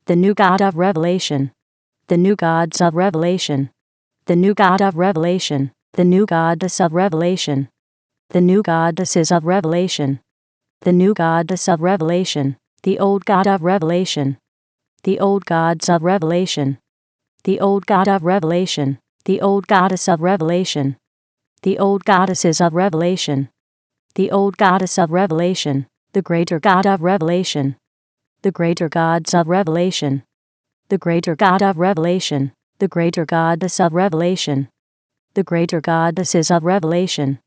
the new God of revelation, the new gods of revelation, the new God of revelation, the new goddess of revelation, the new goddesses of revelation, the new goddess of revelation, the old God of revelation, the old gods of revelation, the old God of revelation, the old goddess of revelation, the old goddesses of revelation, the old goddess of revelation, the greater God of revelation, the greater gods of revelation, the greater God of revelation, the greater goddess of revelation, the greater goddesses of revelation,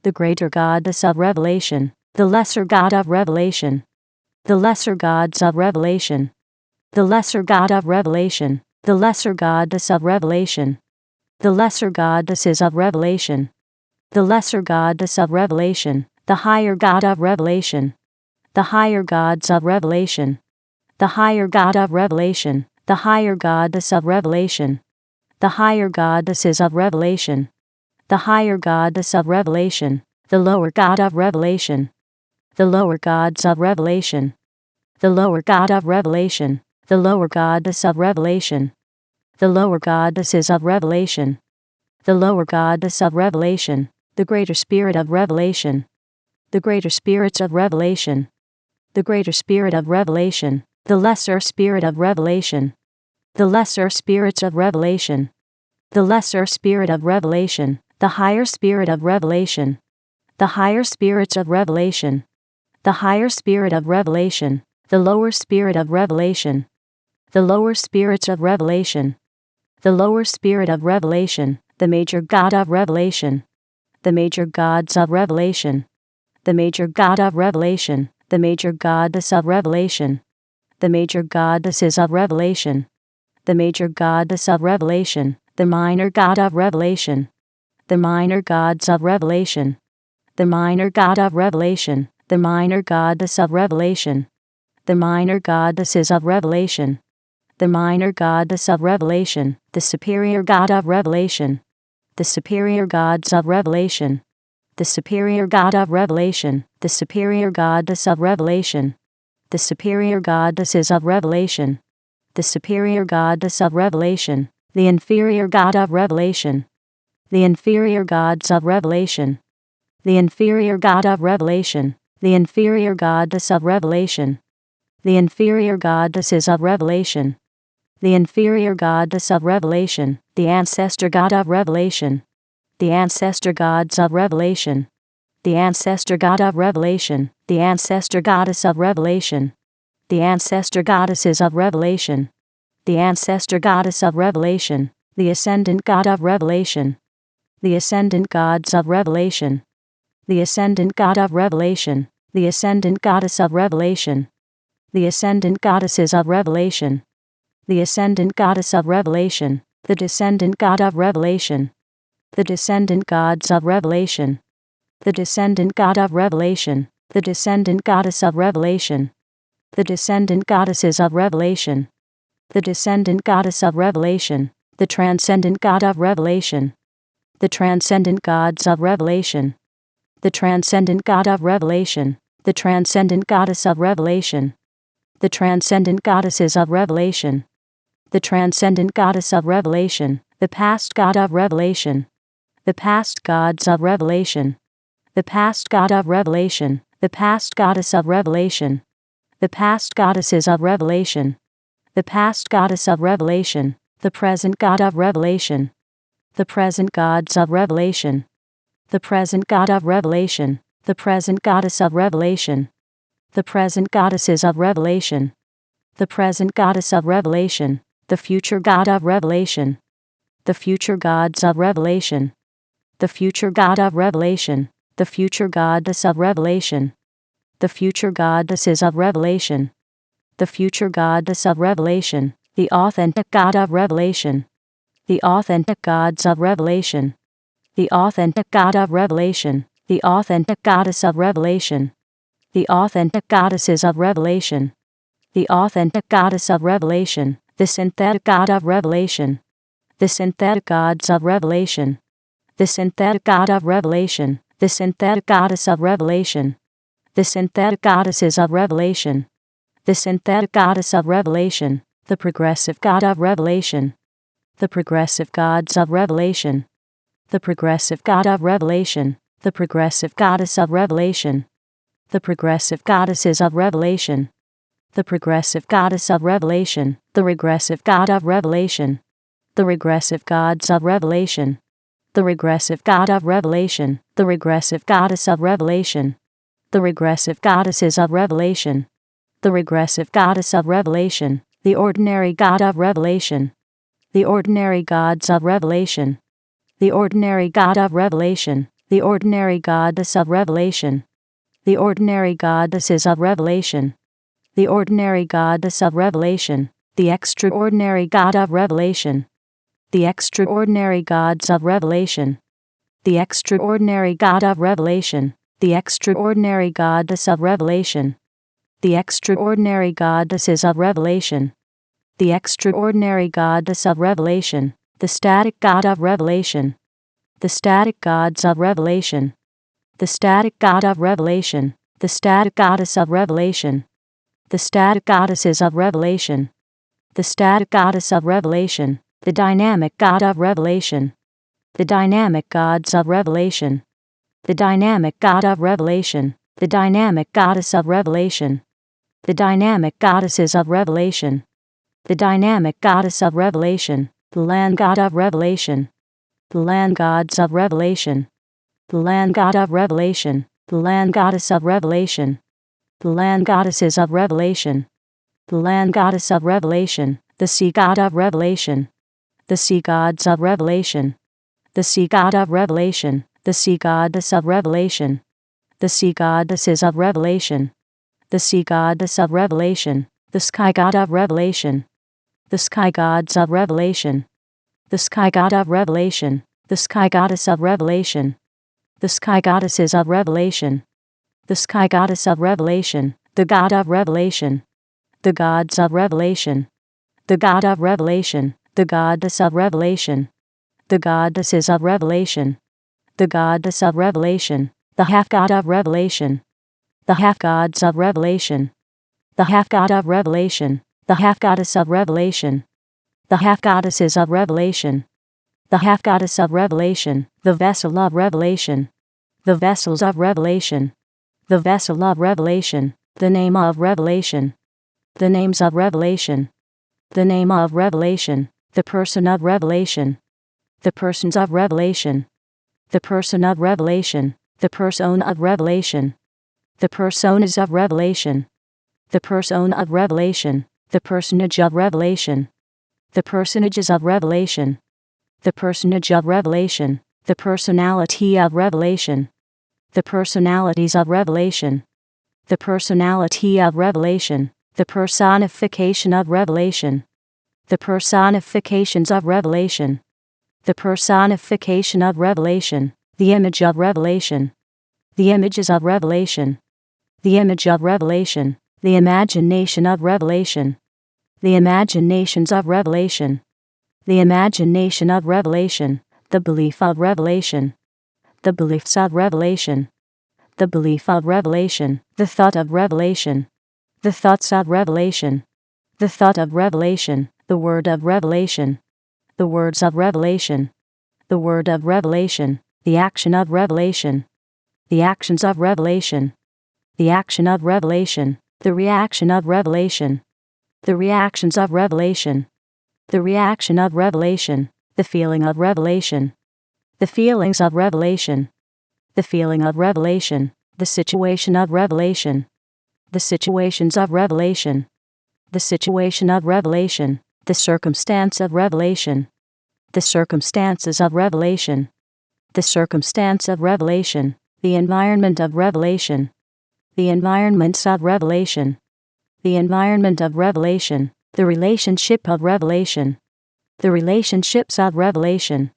the greater goddess of revelation, the lesser God of revelation, the lesser gods of revelation, the lesser God of revelation, the lesser goddess of revelation, the lesser goddesses of revelation, the lesser goddess of revelation, the higher God of revelation, the higher gods of revelation, the higher God of revelation, the higher goddess of revelation, the higher goddesses of revelation, the higher goddess of revelation, the lower God of revelation, the lower gods of revelation, the lower God of revelation, the lower goddess of revelation, the lower goddesses of revelation, the lower goddess of revelation, the greater spirit of revelation, the greater spirits of revelation, the greater spirit of revelation, the lesser spirit of revelation, the lesser spirits of revelation, the lesser spirit of revelation, the higher spirit of revelation, the higher spirits of revelation, the higher spirit of revelation, the lower spirit of revelation, the lower spirits of revelation, the lower spirit of revelation, the major God of revelation, the major gods of revelation, the major God of revelation, the major goddess of revelation, the major goddesses of revelation, the major goddess of revelation, the minor God of revelation, the minor gods of revelation, the minor God of revelation, the minor goddess of revelation, the minor goddesses of revelation, the minor goddess of revelation, the superior God of revelation, the superior gods of revelation, the superior God of revelation, the superior goddess of revelation, the superior goddesses of revelation, the superior goddess of revelation, the inferior God of revelation, the inferior gods of revelation, the inferior God of revelation, the inferior goddess of revelation, the inferior goddesses of revelation, the inferior goddess of revelation, the ancestor God of revelation, the ancestor gods of revelation, the ancestor God of revelation, the ancestor goddess of revelation, the ancestor goddesses of revelation, the ancestor goddess of revelation, the ascendant God of revelation, the ascendant gods of revelation, the ascendant God of revelation, the ascendant goddess of revelation, the ascendant goddesses of revelation, the ascendant goddess of revelation, the descendant God of revelation, the descendant gods of revelation, the descendant God of revelation, the descendant goddess of revelation, the descendant goddesses of revelation, the descendant goddess of revelation, the transcendent God of revelation, the transcendent gods of revelation, the transcendent God of revelation, the transcendent goddess of revelation, the transcendent goddesses of revelation, the transcendent goddess of revelation, the past God of revelation, the past gods of revelation, the past God of revelation, the past goddess of revelation, the past goddesses of revelation, the past goddess of revelation, the present God of revelation, the present gods of revelation, the present God of revelation, the present goddess of revelation, the present goddesses of revelation, the present goddess of revelation, the future God of revelation, the future gods of revelation, the future God of revelation, the future goddess of revelation, the future goddesses of revelation, the future goddess of revelation, the authentic God of revelation, the authentic gods of revelation, the authentic God of revelation, the authentic goddess of revelation, the authentic goddesses of revelation, the authentic goddess of revelation, the synthetic God of revelation, the synthetic gods of revelation, the synthetic God of revelation, the synthetic goddess of revelation, the synthetic goddesses of revelation, the synthetic goddess of revelation, the progressive God of revelation, the progressive gods of revelation, the progressive God of revelation, the progressive goddess of revelation, the progressive goddesses of revelation, the progressive goddess of revelation, the regressive God of revelation, the regressive gods of revelation, the regressive God of revelation, the regressive goddess of revelation, the regressive goddesses of revelation, the regressive goddess of revelation, the ordinary God of revelation, the ordinary gods of revelation, the ordinary God of revelation, the ordinary goddess of revelation, the ordinary goddesses of revelation, the ordinary goddess of revelation, the extraordinary God of revelation, the extraordinary gods of revelation, the extraordinary God of revelation, the extraordinary goddess of revelation, the extraordinary goddesses of revelation, the extraordinary goddess of revelation, the static God of revelation, the static gods of revelation, the static God of revelation, the static goddess of revelation, the static goddesses of revelation, the static goddess of revelation, the dynamic God of revelation, the dynamic gods of revelation, the dynamic God of revelation, the dynamic goddess of revelation, the dynamic goddesses of revelation, the dynamic goddess of revelation, the land God of revelation, the land gods of revelation, the land God of revelation, the land goddess of revelation, the land goddesses of revelation, the land goddess of revelation, the sea God of revelation, the sea gods of revelation, the sea God of revelation, the sea goddess of revelation, the sea goddesses of revelation, the sea goddess of revelation, the sky God of revelation, the sky gods of revelation, the sky God of revelation, the sky goddess of revelation, the sky goddesses of revelation, the sky goddess of revelation, the God of revelation, the gods of revelation, the God of revelation, the goddess of revelation, the goddesses of revelation, the goddess of revelation, the half God of revelation, the half gods of revelation, the half God of revelation, the half goddess of revelation, the half goddesses of revelation, the half goddess of revelation, the vessel of revelation, the vessels of revelation, the vessel of revelation, the name of revelation, the names of revelation, the name of revelation, the person of revelation, the persons of revelation, the person of revelation, the persona of revelation, the personas of revelation, the persona of revelation, the personage of revelation, the personages of revelation, the personage of revelation, the personality of revelation, the personalities of revelation, the personality of revelation, the personification of revelation, the personifications of revelation, the personification of revelation, the image of revelation, the images of revelation, the image of revelation, the imagination of revelation, the imaginations of revelation, the imagination of revelation, the belief of revelation, the beliefs of revelation, the belief of revelation, the thought of revelation, the thoughts of revelation, the thought of revelation, the word of revelation, the words of revelation, the word of revelation, the action of revelation, the actions of revelation, the action of revelation, the reaction of revelation, the reactions of revelation, the reaction of revelation, the feeling of revelation, the feelings of revelation, the feeling of revelation, the situation of revelation, the situations of revelation, the situation of revelation, the circumstance of revelation, the circumstances of revelation, the circumstance of revelation, the environment of revelation, the environments of revelation, the environment of revelation, the relationship of revelation, the relationships of revelation,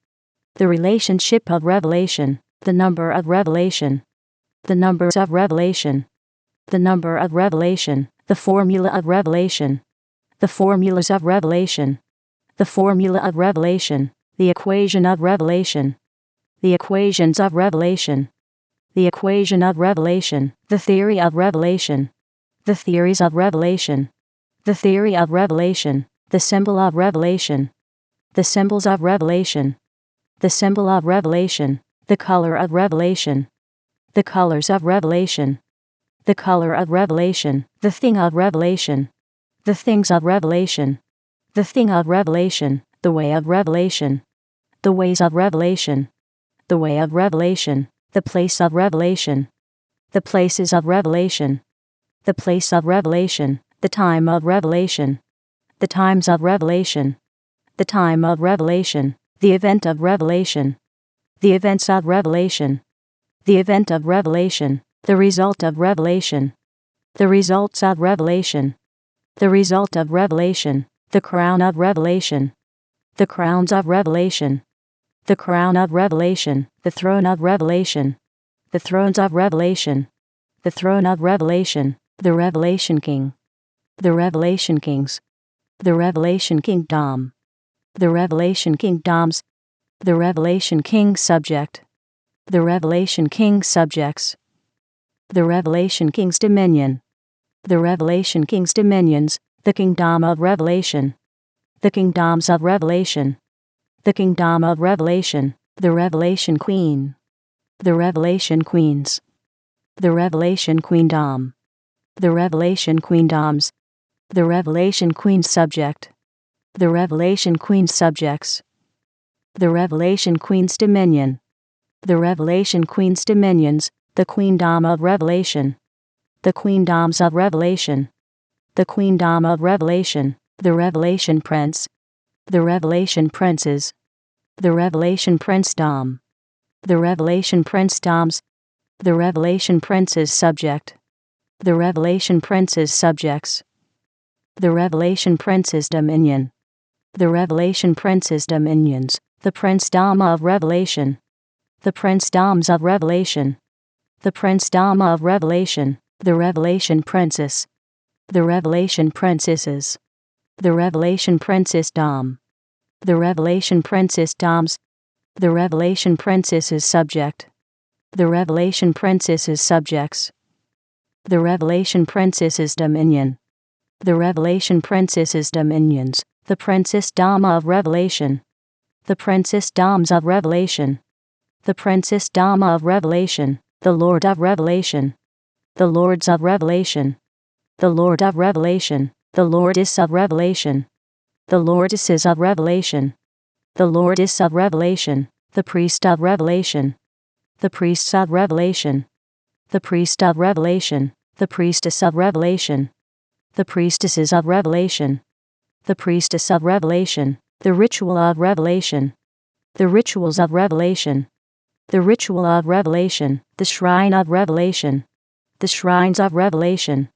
the relationship of revelation, the number of revelation, the numbers of revelation, the number of revelation, the formula of revelation, the formulas of revelation, the formula of revelation, the equation of revelation, the equations of revelation, the equation of revelation, the theory of revelation, the theories of revelation, the theory of revelation, the symbol of revelation, the symbols of revelation, the symbol of revelation, the color of revelation, the colors of revelation, the color of revelation, the thing of revelation, the things of revelation, the thing of revelation, the way of revelation, the ways of revelation, the way of revelation, the place of revelation, the places of revelation, the place of revelation, the time of revelation, the times of revelation, the time of revelation, the event of revelation, the events of revelation, the event of revelation, the result of revelation, the results of revelation, the result of revelation, the crown of revelation, the crowns of revelation, the crown of revelation, the throne of revelation, the thrones of revelation, the throne of revelation, the revelation king, the revelation kings, the revelation kingdom, the revelation kingdoms, the revelation king subject, the revelation king subjects, the revelation king's dominion, the revelation king's dominions, the kingdom of revelation, the kingdoms of revelation, the kingdom of revelation, the revelation queen, the revelation queens, the revelation queendom, the revelation queendoms, the revelation queen subject, the revelation queen subjects, the revelation queen's dominion, the revelation queen's dominions, the queendom of revelation, the queendoms of revelation, the queendom of revelation, the revelation prince, the revelation princes, the revelation princedom, the revelation princedoms, the revelation prince's subject, the revelation prince's subjects, the revelation prince's dominion, the revelation prince's dominions, the princedom of revelation, the princedoms of revelation, the princedom of revelation, the revelation princess, the revelation princesses, the revelation princessdom, the revelation princessdoms, the revelation princess's subject, the revelation princess's subjects, the revelation princess's dominion, the revelation princess's dominions, the princessdom of revelation, the princessdoms of revelation, the princessdom of revelation, the Lord of revelation, the lords of revelation, the Lord of revelation, the lordess of revelation, the lordesses of revelation, the lordess of revelation, the priest of revelation, the priests of revelation, the priest of revelation, the priestess of revelation, the priestesses of revelation, the priestess of revelation, the ritual of revelation, the rituals of revelation, the ritual of revelation, the shrine of revelation, the shrines of revelation,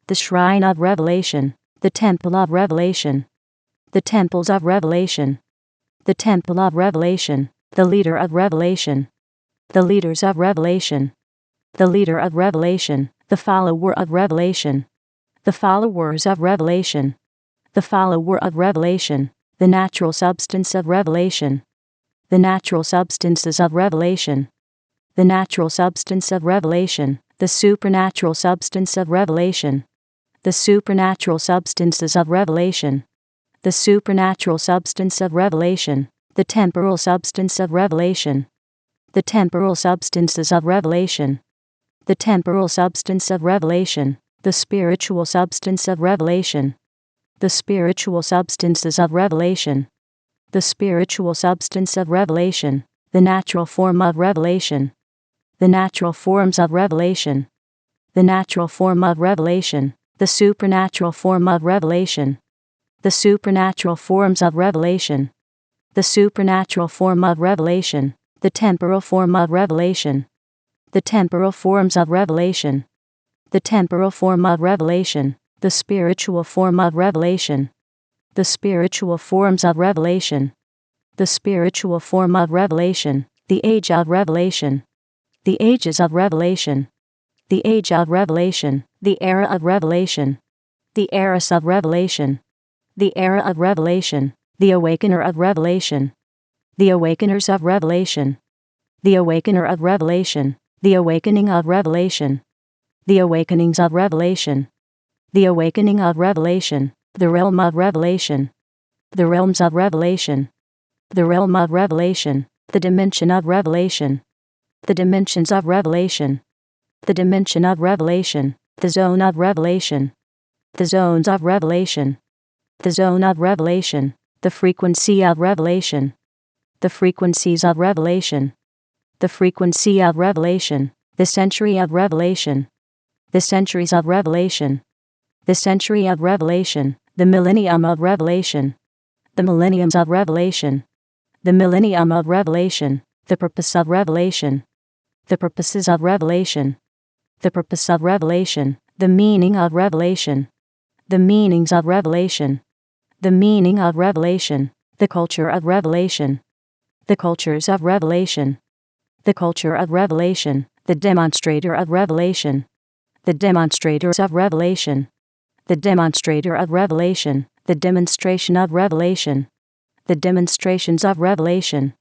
the shrine of revelation, the temple of revelation, the temples of revelation, the temple of revelation, the leader of revelation, the leaders of revelation, the leader of revelation, the follower of revelation, the followers of revelation, the follower of revelation, the natural substance of revelation, the natural substances of revelation, the natural substance of revelation, the supernatural substance of revelation, the supernatural substances of revelation, the supernatural substance of revelation, the temporal substance of revelation, the temporal substances of revelation, the temporal substance of revelation, the spiritual substance of revelation, the spiritual substances of revelation, the spiritual substance of revelation, the natural form of revelation, the natural forms of revelation, the natural form of revelation, the supernatural form of revelation, the supernatural forms of revelation, the supernatural form of revelation, the temporal form of revelation, the temporal forms of revelation, the temporal form of revelation, the spiritual form of revelation, the spiritual forms of revelation, the spiritual form of revelation, the age of revelation, the ages of revelation, the age of revelation, the era of revelation, the eras of revelation, the era of revelation, the awakener of revelation, the awakeners of revelation, the awakener of revelation, the awakening of revelation, the awakenings of revelation, the awakening of revelation, the realm of revelation, the realms of revelation, the realm of revelation, the dimension of revelation, the dimensions of revelation, the dimension of revelation, the zone of revelation, the zones of revelation, the zone of revelation, the frequency of revelation, the frequencies of revelation, the frequency of revelation, the century of revelation, the centuries of revelation, the century of revelation, the millennium of revelation, the millenniums of revelation, the millennium of revelation, the purpose of revelation, the purposes of revelation, the purpose of revelation, the meaning of revelation, the meanings of revelation, the meaning of revelation, the culture of revelation, the cultures of revelation, the culture of revelation, the demonstrator of revelation, the demonstrators of revelation, the demonstrator of revelation, the demonstration of revelation, the demonstrations of revelation,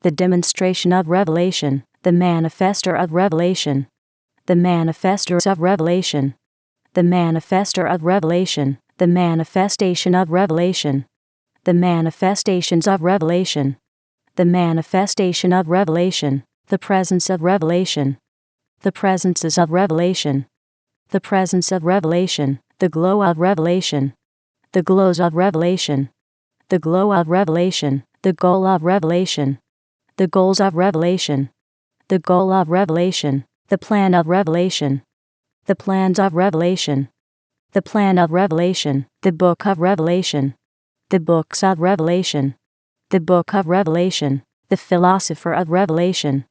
the demonstration of revelation, the manifester of revelation, the manifestors of revelation, the manifester of revelation, the manifestation of revelation, the manifestations of revelation, the manifestation of revelation, the presence of revelation, the presences of revelation, the presence of revelation, the glow of revelation, the glows of revelation, the glow of revelation, the goal of revelation, the goals of revelation, the goal of revelation, the plan of revelation, the plans of revelation, the plan of revelation, the book of revelation, the books of revelation, the book of revelation, the philosopher of revelation,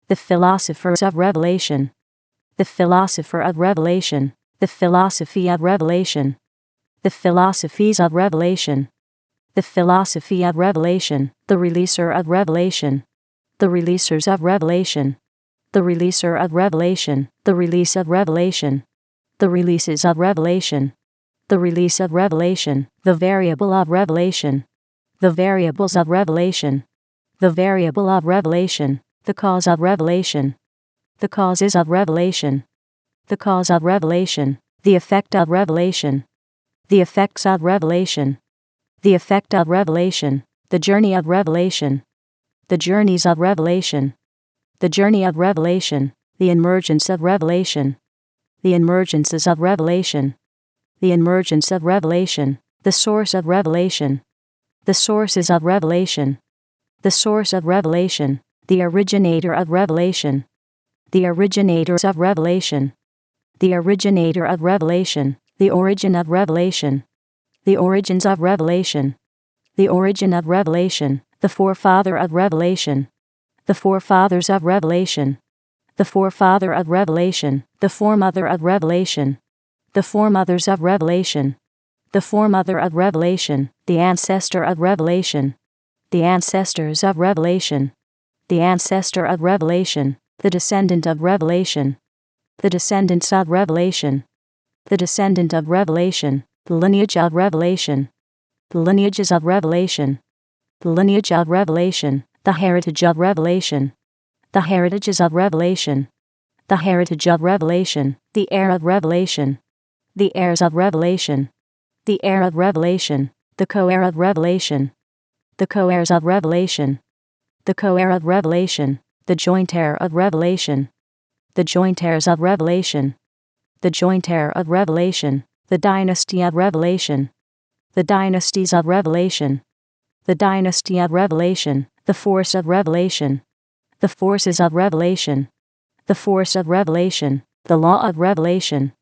the philosophers of revelation, the philosopher of revelation, the philosophy of revelation, the philosophies of revelation, the philosophy of revelation, the releaser of revelation, the releasers of revelation, the releaser of revelation, the release of revelation, the releases of revelation, the release of revelation, the variable of revelation, the variables of revelation, the variable of revelation, the cause of revelation, the causes of revelation, the cause of revelation, the effect of revelation, the effects of revelation, the effect of revelation, the journey of revelation, the journeys of revelation, the journey of revelation, the emergence of revelation, the emergences of revelation, the emergence of revelation, the source of revelation, the sources of revelation, the source of revelation, the originator of revelation, the originators of revelation, the originator of revelation, the origin of revelation, the origins of revelation, the origin of revelation, the forefather of revelation, the forefathers of revelation, the forefather of revelation, the foremother of revelation, the foremothers of revelation, the foremother of revelation, the ancestor of revelation, the ancestors of revelation, the ancestor of revelation, the descendant of revelation, the descendants of revelation, the descendant of revelation, the lineage of revelation, the lineages of revelation, the lineage of revelation, the heritage of revelation, the heritages of revelation, the heritage of revelation, the heir of revelation, the heirs of revelation, the heir of revelation, the co-heir of revelation, the co-heirs of revelation, the co-heir of revelation, the joint heir of revelation, the joint heirs of revelation, the joint heir of revelation, the dynasty of revelation, the dynasties of revelation, the dynasty of revelation, the force of revelation, the forces of revelation, the force of revelation, the law of revelation,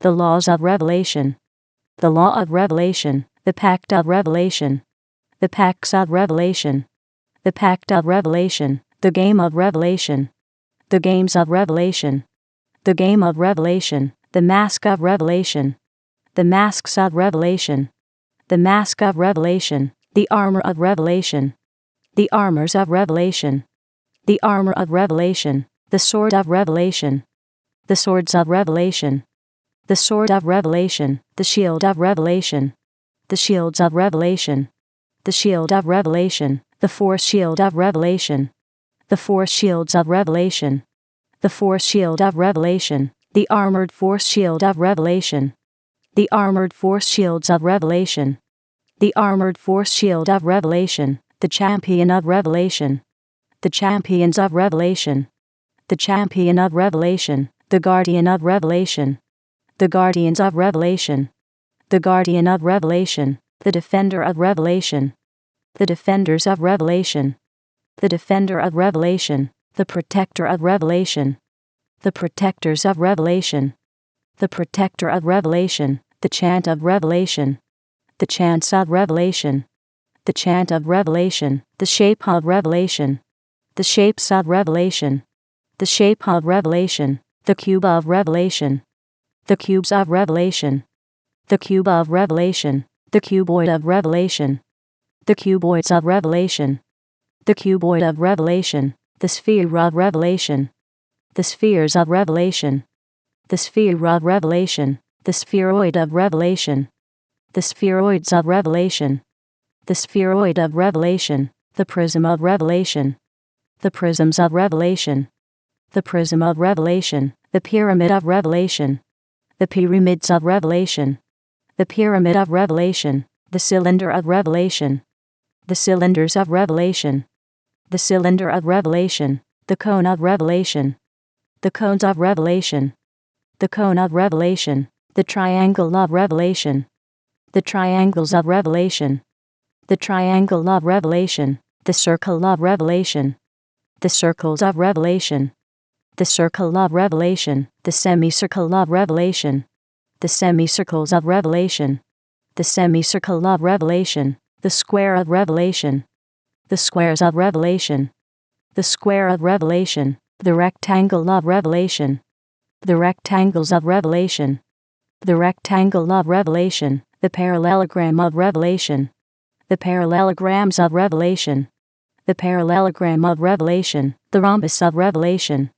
the laws of revelation, the law of revelation, the pact of revelation, the pacts of revelation, the pact of revelation, the game of revelation, the games of revelation, the game of revelation, the mask of revelation, the masks of revelation, the mask of revelation, the armor of revelation, the armors of revelation, the armor of revelation, the sword of revelation, the swords of revelation, the sword of revelation, the shield of revelation, the shields of revelation, the shield of revelation, the force shield of revelation, the force shields of revelation, the force shield of revelation, the armored force shield of revelation, the armored force shields of revelation, the armored force shield of revelation, the champion of revelation, the champions of revelation, the champion of revelation, the guardian of revelation, the guardians of revelation, the guardian of revelation, the defender of revelation, the defenders of revelation, the defender of revelation, the protector of revelation, the protectors of revelation, the protector of revelation, the chant of revelation, the chants of revelation, the chant of revelation, the shape of revelation, the shapes of revelation, the shape of revelation, the cube of revelation, the cubes of revelation, the cube of revelation, the cuboid of revelation, the cuboids of revelation, the cuboid of revelation, the sphere of revelation, the spheres of revelation, the sphere of revelation, the spheroid of revelation, the spheroids of revelation, the spheroid of revelation, the prism of revelation, the prisms of revelation, the prism of revelation, the pyramid of revelation, the pyramids of revelation, the pyramid of revelation, the cylinder of revelation, the cylinders of revelation, the cylinder of revelation, the cone of revelation, the cones of revelation, the cone of revelation, the triangle of revelation, the triangles of revelation, the triangle of revelation, the circle of revelation, the circles of revelation, the circle of revelation, the semicircle of revelation, the semicircles of revelation, the semicircle of revelation, the square of revelation, the squares of revelation, the square of revelation, the rectangle of revelation, the rectangles of revelation, the rectangle of revelation, the parallelogram of revelation, the parallelograms of revelation, the parallelogram of revelation, the rhombus of revelation,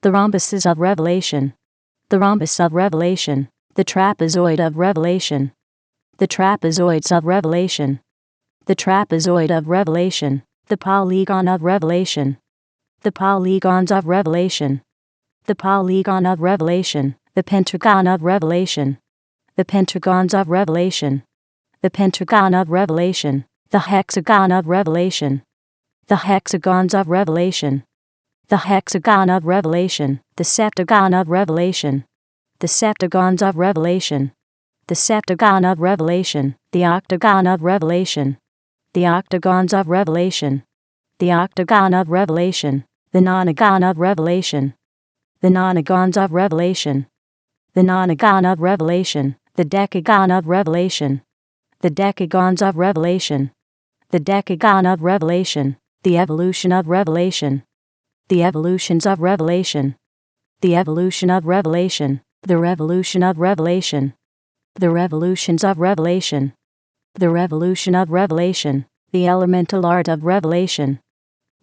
the rhombuses of revelation, the rhombus of revelation, the trapezoid of revelation, the trapezoids of revelation, the trapezoid of revelation, the polygon of revelation, the polygons of revelation, the polygon of revelation, the pentagon of revelation, the pentagons of revelation, the pentagon of revelation, the hexagon of revelation, the hexagons of revelation, the hexagon of revelation, the septagon of revelation, the septagons of revelation, the septagon of revelation, the octagon of revelation, the octagons of revelation, the octagon of revelation, the nonagon of revelation, the nonagons of revelation, the nonagon of revelation, the decagon of revelation, the decagons of revelation, the decagon of revelation, the evolution of revelation, the evolutions of revelation, the evolution of revelation, the revolution of revelation, the revolutions of revelation, the revolution of revelation, the elemental art of revelation,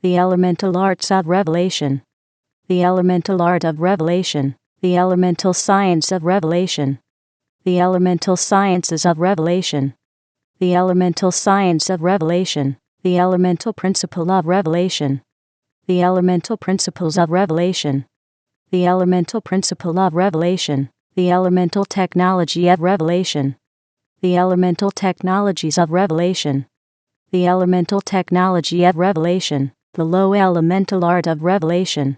the elemental arts of revelation, the elemental art of revelation, the elemental science of revelation, the elemental sciences of revelation, the elemental science of revelation, the elemental principle of revelation, the elemental principles of revelation, the elemental principle of revelation, the elemental technology of revelation, the elemental technologies of revelation, the elemental technology of revelation, the low elemental art of revelation,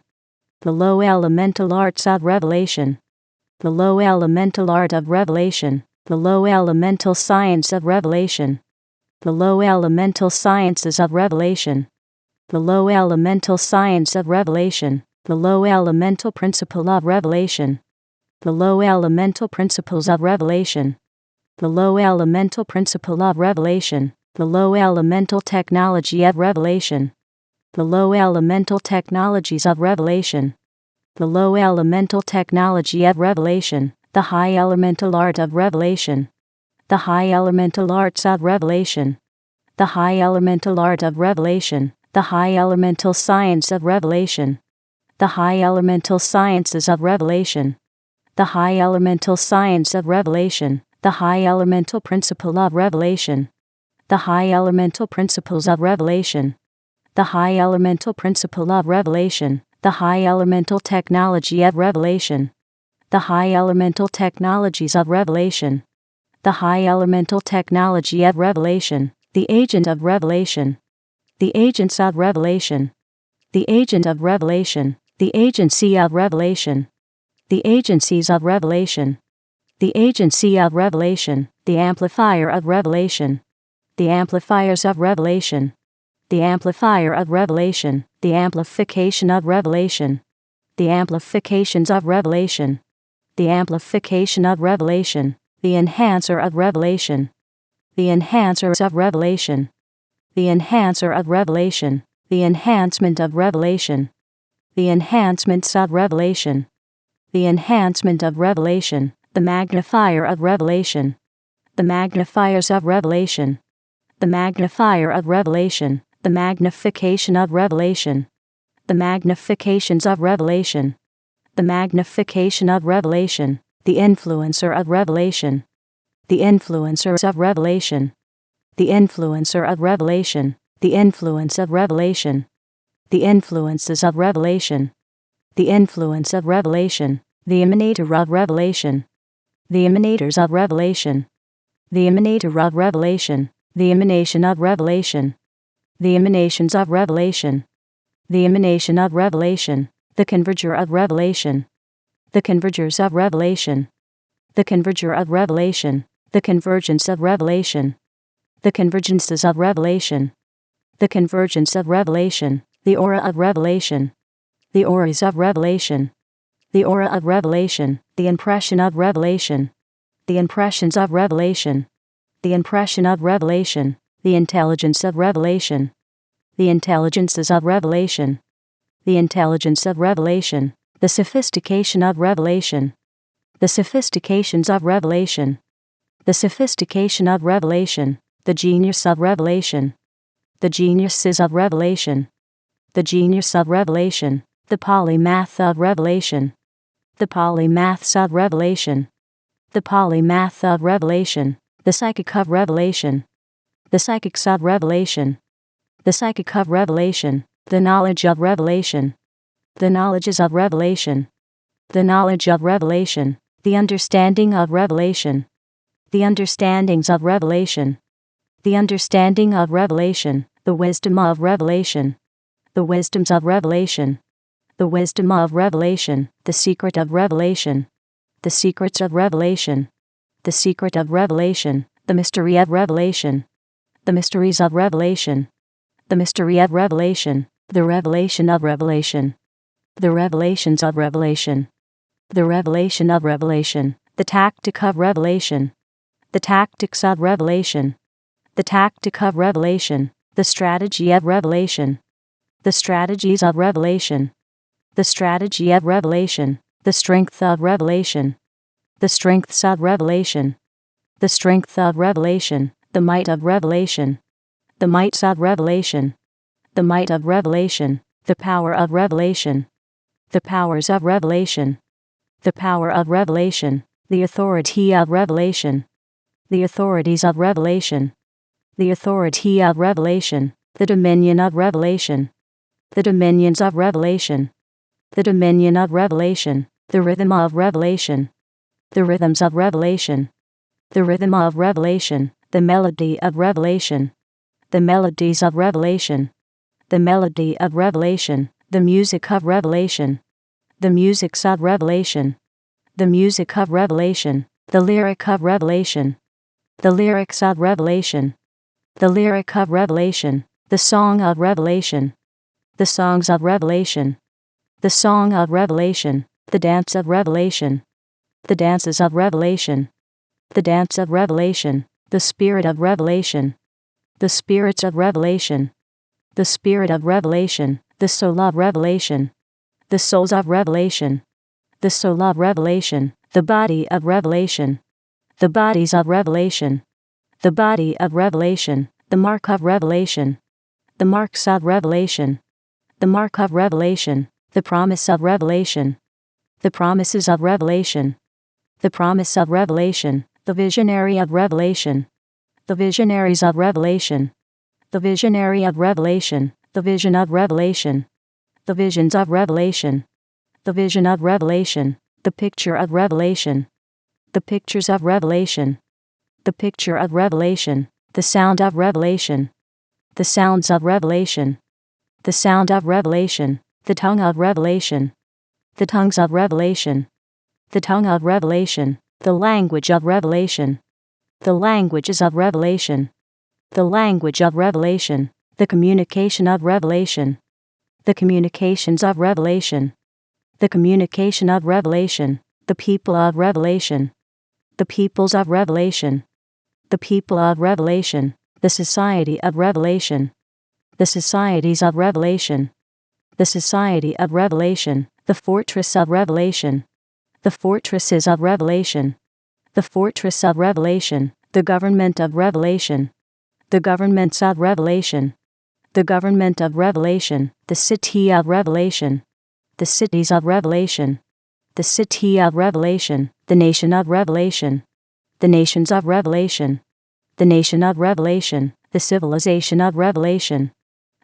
the low elemental arts of revelation, the low elemental art of revelation, the low elemental science of revelation, the low elemental sciences of revelation, the low elemental science of revelation, the low elemental principle of revelation, the low elemental principles of revelation, the low elemental principle of revelation, the low elemental technology of revelation, the low elemental technologies of revelation, the low elemental technology of revelation, the high elemental art of revelation, the high elemental arts of revelation, the high elemental art of revelation, the high elemental science of revelation, the high elemental sciences of revelation, the high elemental science of revelation, the high elemental principle of revelation, the high elemental principles of revelation, the high elemental principle of revelation, the high elemental technology of revelation, the high elemental technologies of revelation, the high elemental technology of revelation, the agent of revelation, the agents of revelation, the agent of revelation, the agency of revelation, the agencies of revelation, the agency of revelation, the amplifier of revelation, the amplifiers of revelation, the amplifier of revelation, the amplification of revelation, the amplifications of revelation, the amplification of revelation, the enhancer of revelation, the enhancers of revelation, the enhancer of revelation, the enhancement of revelation, the enhancements of revelation, the enhancement of revelation, the magnifier of revelation, the magnifiers of revelation, the magnifier of revelation, the magnification of revelation, the magnifications of revelation, the magnification of revelation, the influencer of revelation, the influencers of revelation, the influencer of revelation, the influence of revelation, the influences of revelation, the influence of revelation, the emanator of revelation, the emanators of revelation, the emanator of revelation, the emanation of revelation, the emanations of revelation, the emanation of revelation, the converger of revelation, the convergers of revelation, the converger of revelation, the convergence of revelation, the convergences of revelation, the convergence of revelation, the aura of revelation, the auras of revelation, the aura of revelation, the impression of revelation, the impressions of revelation, the impression of revelation, the intelligence of revelation, the intelligences of revelation, the intelligence of revelation, the sophistication of revelation, the sophistications of revelation, the sophistication of revelation, the genius of revelation, the geniuses of revelation, the genius of revelation, the polymath of revelation, the polymaths of revelation, the polymath of revelation, the psychic of revelation, the psychics of revelation, the psychic of revelation, the knowledge of revelation, the knowledges of revelation, the knowledge of revelation, the understanding of revelation, the understandings of revelation, the understanding of revelation, the wisdom of revelation, the wisdoms of revelation, the wisdom of revelation, the secret of revelation, the secrets of revelation, the secret of revelation, the mystery of revelation, the mysteries of revelation, the mystery of revelation, the revelation of revelation, the revelations of revelation, the revelation of revelation, the tactic of revelation, the tactics of revelation, the tactic of revelation, the strategy of revelation, the strategies of revelation, the strategy of revelation, the strength of revelation, the strengths of revelation, the strength of revelation, the might of revelation, the mights of revelation, the might of revelation, the power of revelation, the powers of revelation, the power of revelation, the authority of revelation, the authorities of revelation, the authority of revelation, the dominion of revelation, the dominions of revelation, the dominion of revelation, the rhythm of revelation, the rhythms of revelation, the rhythm of revelation, the melody of revelation, the melodies of revelation, the melody of revelation, the music of revelation, the musics of revelation, the music of revelation, the lyric of revelation, the lyrics of revelation, the lyric of revelation, the song of revelation, the songs of revelation, the song of revelation, the dance of revelation, the dances of revelation, the dance of revelation, the spirit of revelation, the spirits of revelation, the spirit of revelation, the soul of revelation, the souls of revelation, the soul of revelation, the body of revelation, the bodies of revelation, the body of revelation, the mark of revelation, the marks of revelation, the mark of revelation, the promise of revelation, the promises of revelation, the promise of revelation, the visionary of revelation, the visionaries of revelation, the visionary of revelation, the vision of revelation, the visions of revelation, the vision of revelation, the picture of revelation, the pictures of revelation, the picture of revelation, the sound of revelation, the sounds of revelation, the sound of revelation, the tongue of revelation, the tongues of revelation, the tongue of revelation, the language of revelation, the languages of revelation, the language of revelation, the communication of revelation, the communications of revelation, the communication of revelation, the people of revelation, the peoples of revelation, the people of revelation, the society of revelation, the societies of revelation, the society of revelation, the fortress of revelation, the fortresses of revelation, the fortress of revelation, the government of revelation, the governments of revelation, the government of revelation, the city of revelation, the cities of revelation, the city of revelation, the nation of revelation, the nations of revelation, the nation of revelation, the civilization of revelation,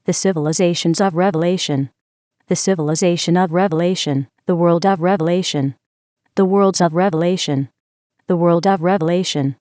the civilizations of revelation, the civilization of revelation, the world of revelation, the worlds of revelation, the world of revelation,